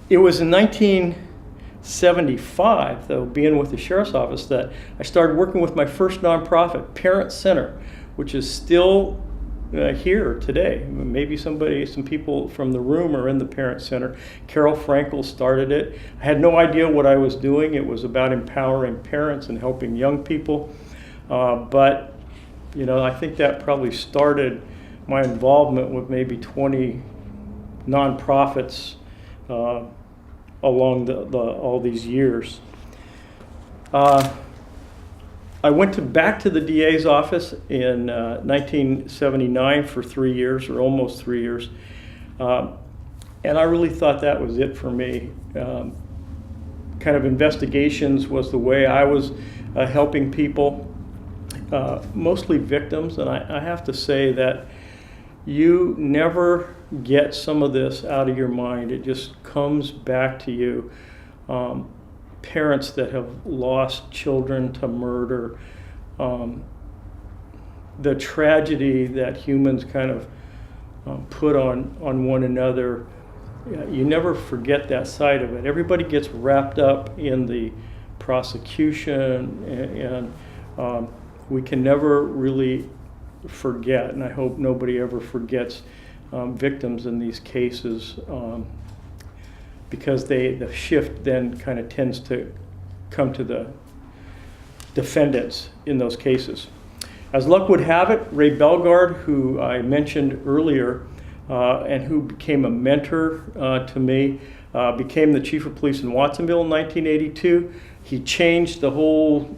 It was in 1975, though, being with the Sheriff's Office, that I started working with my first nonprofit, Parent Center, which is still here today. Maybe some people from the room are in the Parent Center. Carol Frankel started it. I had no idea what I was doing. It was about empowering parents and helping young people. But I think that probably started my involvement with maybe 20 nonprofits along all these years. I went back to the DA's office in 1979 for 3 years, or almost 3 years, and I really thought that was it for me. Kind of investigations was the way I was helping people, mostly victims, and I have to say that you never get some of this out of your mind. It just comes back to you. Parents that have lost children to murder, the tragedy that humans kind of put on one another. You never forget that side of it. Everybody gets wrapped up in the prosecution, and we can never really forget, and I hope nobody ever forgets victims in these cases, because the shift then kind of tends to come to the defendants in those cases. As luck would have it, Ray Bellegarde, who I mentioned earlier, and who became a mentor to me, became the chief of police in Watsonville in 1982. He changed the whole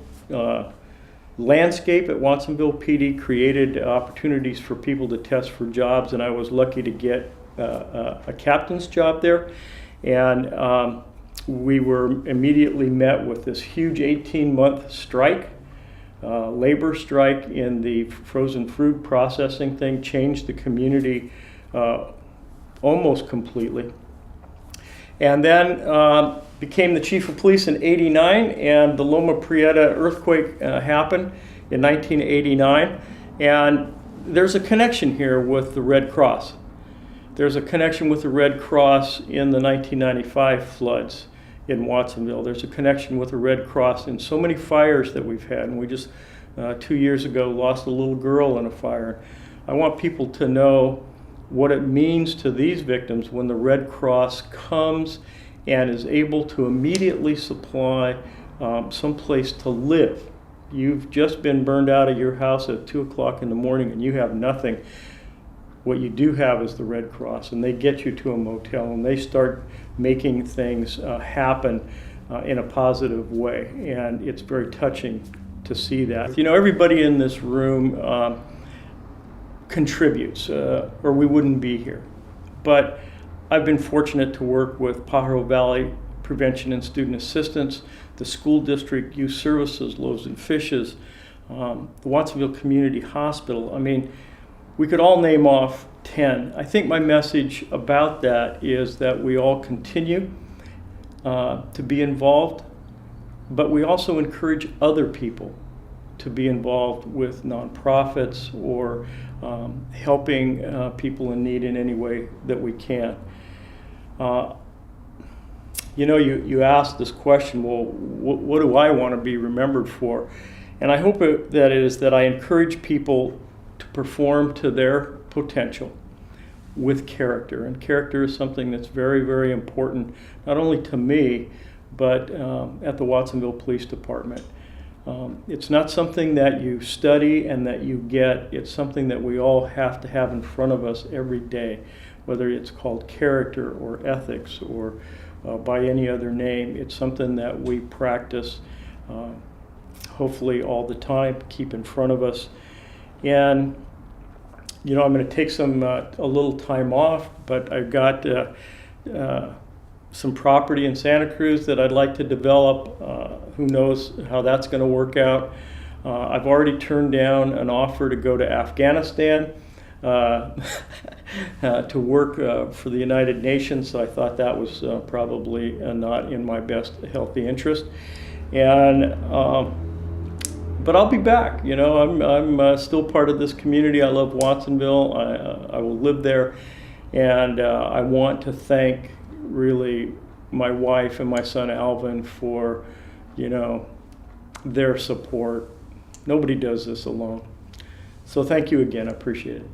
landscape at Watsonville PD, created opportunities for people to test for jobs, and I was lucky to get a captain's job there. And we were immediately met with this huge 18-month strike, labor strike in the frozen fruit processing thing, changed the community almost completely. And then became the chief of police in '89, and the Loma Prieta earthquake happened in 1989. And there's a connection here with the Red Cross. There's a connection with the Red Cross in the 1995 floods in Watsonville. There's a connection with the Red Cross in so many fires that we've had. And we just 2 years ago lost a little girl in a fire. I want people to know what it means to these victims when the Red Cross comes and is able to immediately supply some place to live. You've just been burned out of your house at 2 o'clock in the morning and you have nothing. What you do have is the Red Cross, and they get you to a motel and they start making things happen in a positive way, and it's very touching to see that. Everybody in this room contributes, or we wouldn't be here. But I've been fortunate to work with Pajaro Valley Prevention and Student Assistance, the school district, youth services, Loaves and Fishes, the Watsonville Community Hospital. I mean, we could all name off 10. I think my message about that is that we all continue to be involved, but we also encourage other people to be involved with nonprofits or helping people in need in any way that we can. You asked this question, well, what do I want to be remembered for? And I hope that it is that I encourage people to perform to their potential with character. And character is something that's very, very important, not only to me, but at the Watsonville Police Department. It's not something that you study and that you get. It's something that we all have to have in front of us every day, whether it's called character or ethics or by any other name. It's something that we practice hopefully all the time, keep in front of us. And I'm going to take a little time off, but I've got some property in Santa Cruz that I'd like to develop. Who knows how that's going to work out. I've already turned down an offer to go to Afghanistan to work for the United Nations, so I thought that was probably not in my best healthy interest. And but I'll be back. I'm still part of this community. I love Watsonville. I will live there, and I want to thank really my wife and my son Alvin for, their support. Nobody does this alone. So thank you again. I appreciate it.